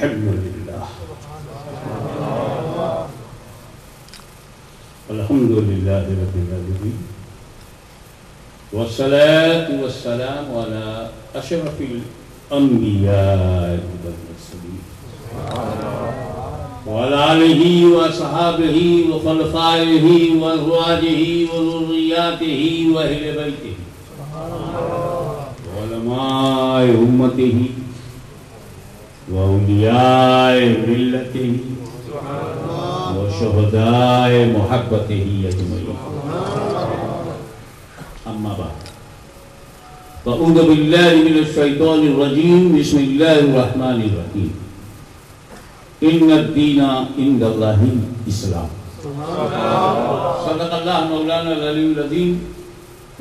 الحمدللہ الحمدللہ رب العالمین والصلاة والسلام على اشرف الانبیاء والمرسلین وعلى آلہ وصحابہ وخلفائہ وازواجہ وذریاتہ واہل بیتہ وعلماء امتہ واولیاء ملتہ وشہداء محبتہ اجمعین اما بعد فاعوذ باللہ من الشیطان الرجیم بسم اللہ الرحمن الرحیم ان الدین عند اللہ اسلام صدق اللہ مولانا العلی العظیم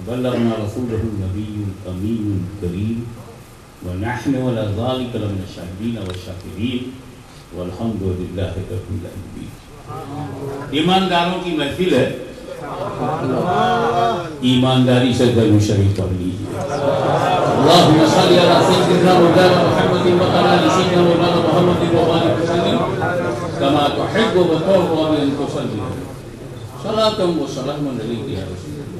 بلغنا رسولہ النبی الامین الکریم ونحن على ذلك لمن الشاهدين والشاکرین والحمد للہ رب العالمین. ایمانداروں کی محفل ہے، ایمانداری سے درود شریف پڑھ لیجیے. اللہم صلی علی سیدنا مولانا محمد وعلی آل سیدنا مولانا محمد وبارک وسلم کما تحب وترضى ان تصلی صلاۃ و سلام علیک یا رسول اللہ.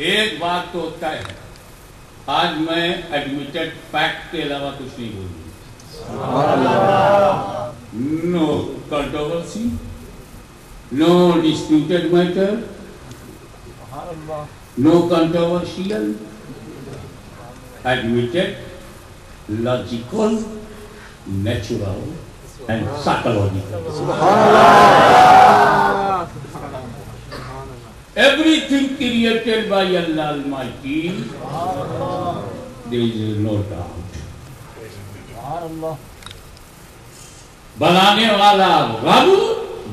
ایک بات تو طے ہے، آج میں ایڈمیٹڈ فیکٹ کے علاوہ کچھ نہیں بولوں. No controversy, no disputed matter, no controversial, admitted, logical, natural and psychological. Everything created by Allah Almighty, there is no doubt. بنانے والا رب،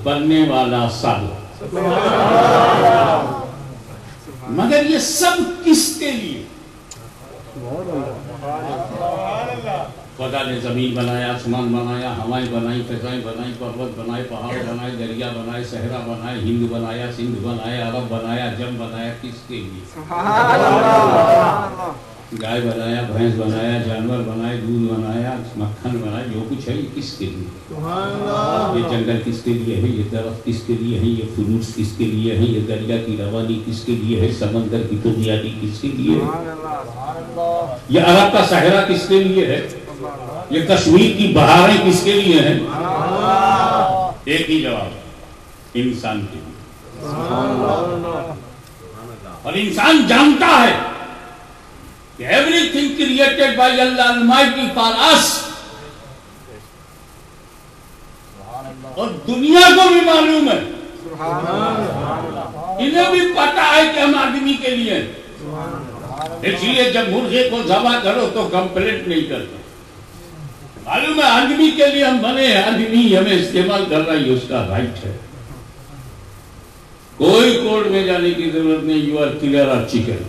بننے والا سب. مگر یہ سب کس کے لیے؟ خدا نے زمین بنایا، آسمان بنایا، ہوائیں بنائی، فضائیں بنائی، پروت بنائے، پہاڑ بنائے، دریا بنائے، صحرا بنائے، ہند بنایا، سندھ بنایا، عرب بنایا، جم بنایا. کس کے لیے؟ گائے بنایا، بھینس بنایا، جانور بنائے، دودھ بنایا، مکھن بنایا، جو کچھ ہے یہ کس کے لیے؟ یہ جنگل کس کے لیے ہے؟ یہ درخت کس کے لیے ہے؟ یہ فروٹس کس کے لیے ہے؟ یہ دریا کی روانی کس کے لیے ہے؟ سمندر کی طغیانی کس کے لیے ہے؟ یہ عرب کا صحرا کس کے لیے ہے؟ یہ کشمیر کی بہاریں کس کے لیے ہیں؟ ایک ہی جواب، انسان کے لیے. اور انسان جانتا ہے کہ everything created by Allah Almighty for us. اور دنیا کو بھی معلوم ہے، انہیں بھی پتا ہے کہ ہم آدمی کے لیے ہیں. اس لیے جب مرغے کو ذبح کرو تو کمپلینٹ نہیں کرتے. معلوم ہے آدمی کے لیے ہم بنے ہیں، آدمی ہمیں استعمال کر رہا ہے، اس کا رائٹ ہے. کوئی کورٹ میں جانے کی ضرورت نہیں. You are clear or chicken.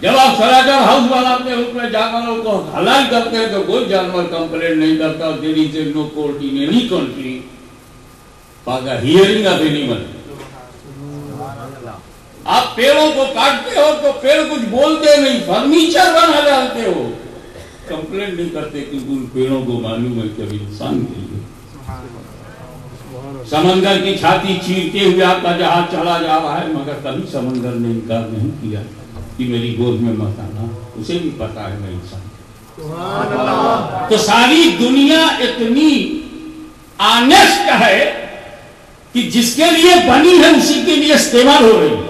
جب آپ سراجر ہاؤس والا اپنے حکم میں جانوروں کو حلال کرتے ہیں تو کوئی جانور کمپلینٹ نہیں کرتا. There is no court in any country for the hearing of anyone. آپ پیڑوں کو کاٹتے ہو تو پیڑ کچھ بولتے نہیں، فرنیچر بنا ڈالتے ہو، کمپلینٹ نہیں کرتے کیونکہ ان پیڑوں کو معلوم ہے کہ انسان کے لیے. سمندر کی چھاتی چیرتے ہوئے آپ کا جہاز چلا جا رہا ہے، مگر کبھی سمندر نے انکار نہیں کیا کہ میری گود میں مت آنا. اسے بھی پتا ہے میں انسان. تو ساری دنیا اتنی آنیسٹ ہے کہ جس کے لیے بنی ہے اسی کے لیے استعمال ہو رہی ہے.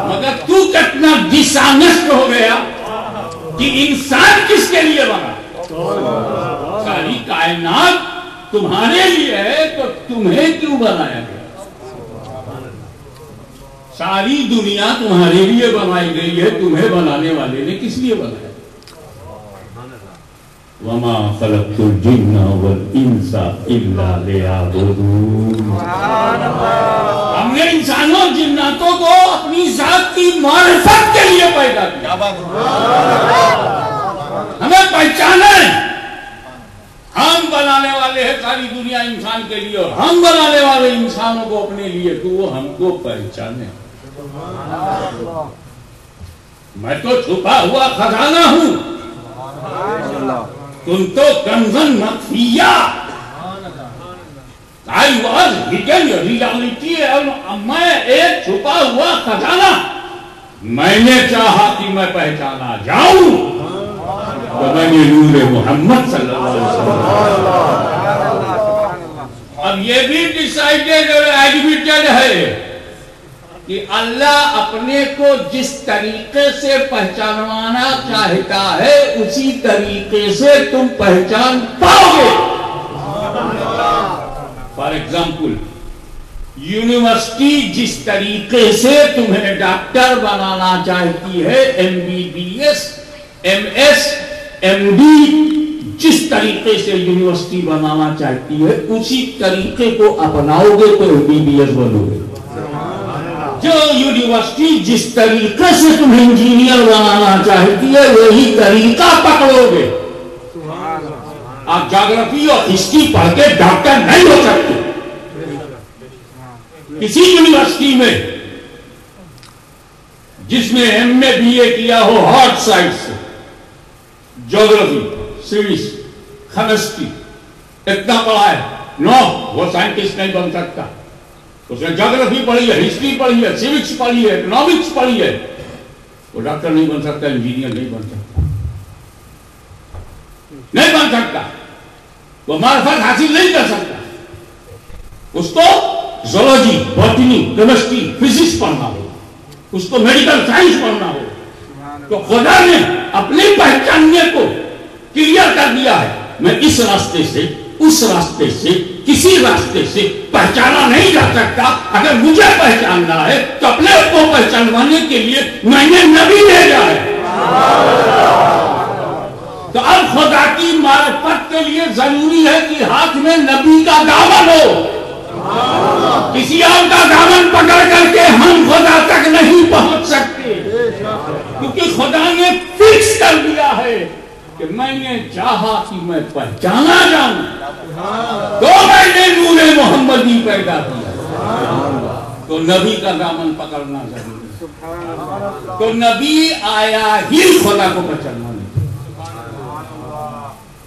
مگر تو کتنا ڈس آنیسٹ ہو گیا کہ انسان کس کے لیے بنا؟ ساری کائنات تمہارے لیے ہے تو تمہیں کیوں بنایا گیا؟ ساری دنیا تمہارے لیے بنائی گئی ہے، تمہیں بنانے والے نے کس لیے بنایا؟ وَمَا خَلَقْتُ الْجِنَّ وَالْإِنسَ إِلَّا لِيَعْبُدُونِ. ہم نے انسانوں جناتوں کو اپنی ذات کی معرفت کے لیے پیدا کیا. ہمیں پہچانا ہے ہم بنانے والے ہیں ساری دنیا انسان کے لیے، اور ہم بنانے والے انسانوں کو اپنے لیے، تو وہ ہم کو پہچانے. میں تو چھپا ہوا خزانہ ہوں، تم تو کنزن مخفیہ. I was hidden reality. میں ایک چھپا ہوا خزانہ. میں نے چاہا کہ میں پہچانا جاؤں تو میں نے نور محمد صلی اللہ علیہ وسلم. اب یہ بھی ڈیسائیڈڈ اور ایڈمیٹڈ ہے کہ اللہ اپنے کو جس طریقے سے پہچانوانا چاہتا ہے اسی طریقے سے تم پہچان پاؤ گے. فار ایگزامپل، یونیورسٹی جس طریقے سے تمہیں ڈاکٹر بنانا چاہتی ہے، MBBS MS MD جس طریقے سے یونیورسٹی بنانا چاہتی ہے اسی طریقے کو اپناؤ گے تو MBBS بنو گے. جو یونیورسٹی جس طریقے سے تمہیں انجینئر بنانا چاہتی ہے وہی طریقہ پکڑو گے. آپ جغرافی اور ہسٹری پڑھ کے ڈاکٹر نہیں ہو سکتے. کسی یونیورسٹی میں جس میں MA BA کیا ہو ہارڈ سائنس سے، جغرافی سویس کیمسٹری اتنا پڑھا ہے، نو وہ سائنٹسٹ نہیں بن سکتا. اس نے جغرافی پڑھی ہے، ہسٹری پڑھی ہے، سیوکس پڑھی ہے، اکنامکس پڑھی ہے، وہ ڈاکٹر نہیں بن سکتا، انجینئر نہیں بن سکتا، نہیں بن سکتا، وہ معرفت حاصل نہیں کر سکتا. اس کو زولوجی، باٹنی، کیمسٹری، فزکس پڑھنا ہو، اس کو میڈیکل سائنس پڑھنا ہو. تو خدا نے اپنے پہچاننے کو کلیئر کر دیا ہے. میں اس راستے سے اس راستے سے کسی راستے سے پہچانا نہیں جا سکتا. اگر مجھے پہچاننا ہے تو اپنے کو پہچانوانے کے لیے میں نے نبی بھیجا ہے. تو اب خدا کی معرفت کے لیے ضروری ہے کہ ہاتھ میں نبی کا دامن ہو. کسی اور کا دامن پکڑ کر کے ہم خدا تک نہیں پہنچ سکتے، کیونکہ خدا نے فکس کر دیا ہے کہ میں نے چاہا کہ میں پہچانا جاؤں تو میں نے نور محمدی پیدا کیا. تو نبی کا دامن پکڑنا ضروری ہے. تو نبی آیا ہی خدا کو پہچاننا نہیں.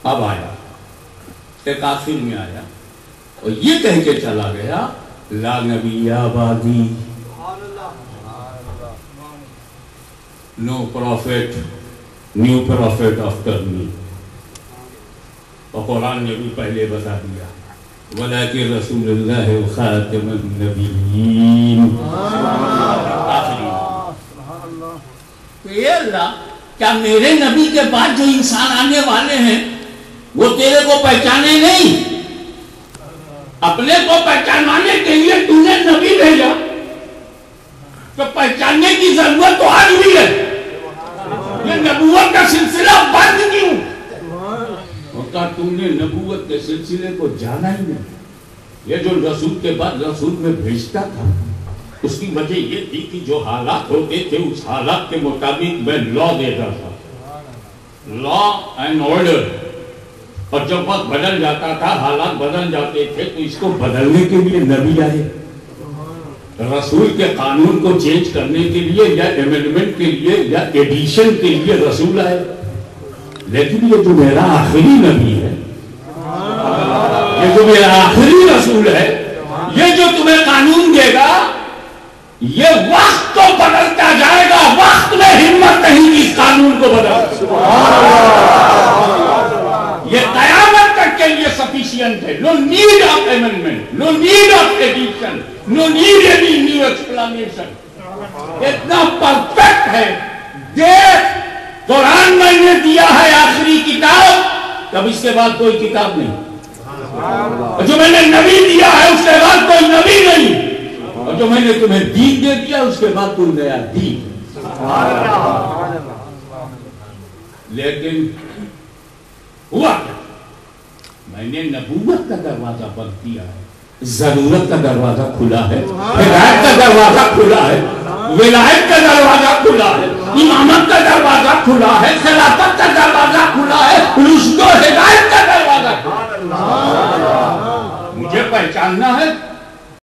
اب آیا ایک آخر میں آیا اور یہ کہہ کے چلا گیا، لا نبی آبادی، no prophet, new prophet after me. اور قرآن نے بھی پہلے بتا دیا، ولیکن رسول اللہ خاتم النبیین. آخری اللہ، کیا میرے نبی کے بعد جو انسان آنے والے ہیں وہ تیرے کو پہچانے نہیں؟ اپنے کو پہچانوانے کے لیے تو نے نبی بھیجا، تو پہچاننے کی ضرورت تو آج بھی ہے. یہ نبوت کا سلسلہ بند کیوں؟ ہوتا تم نے نبوت کے سلسلے کو جانا ہی نہیں. یہ جو رسول کے بعد رسول میں بھیجتا تھا اس کی وجہ یہ تھی کہ جو حالات ہوتے تھے اس حالات کے مطابق میں لا دیتا تھا، لا اینڈ آرڈر. اور جب وقت بدل جاتا تھا، حالات بدل جاتے تھے، تو اس کو بدلنے کے لیے نبی آئے. رسول کے قانون کو چینج کرنے کے لیے یا ایمنڈمنٹ کے لیے یا ایڈیشن کے لیے رسول آئے. لیکن یہ جو میرا آخری نبی ہے، یہ جو میرا آخری رسول ہے، یہ جو تمہیں قانون دے گا، یہ وقت تو بدلتا جائے گا، وقت میں ہمت نہیں اس قانون کو بدل. یہ قیامت تک کے لیے سفیشینٹ ہے. No need of amendment, no need of addition, no need any new explanation. اتنا پرفیکٹ ہے. دیکھ، قرآن میں نے دیا ہے آخری کتاب، تب اس کے بعد کوئی کتاب نہیں. جو میں نے نبی دیا ہے اس کے بعد کوئی نبی نہیں. اور جو میں نے تمہیں دین دے دیا اس کے بعد کوئی نیا دین. لیکن ہوا کیا؟ میں نے نبوت کا دروازہ بند کیا ہے، ضرورت کا دروازہ کھلا ہے، ہدایت کا دروازہ کھلا ہے، ولایت کا دروازہ کھلا ہے، امامت کا دروازہ کھلا ہے، خلافت کا دروازہ کھلا ہے، رشد و ہدایت کا دروازہ کھلا ہے. مجھے پہچاننا ہے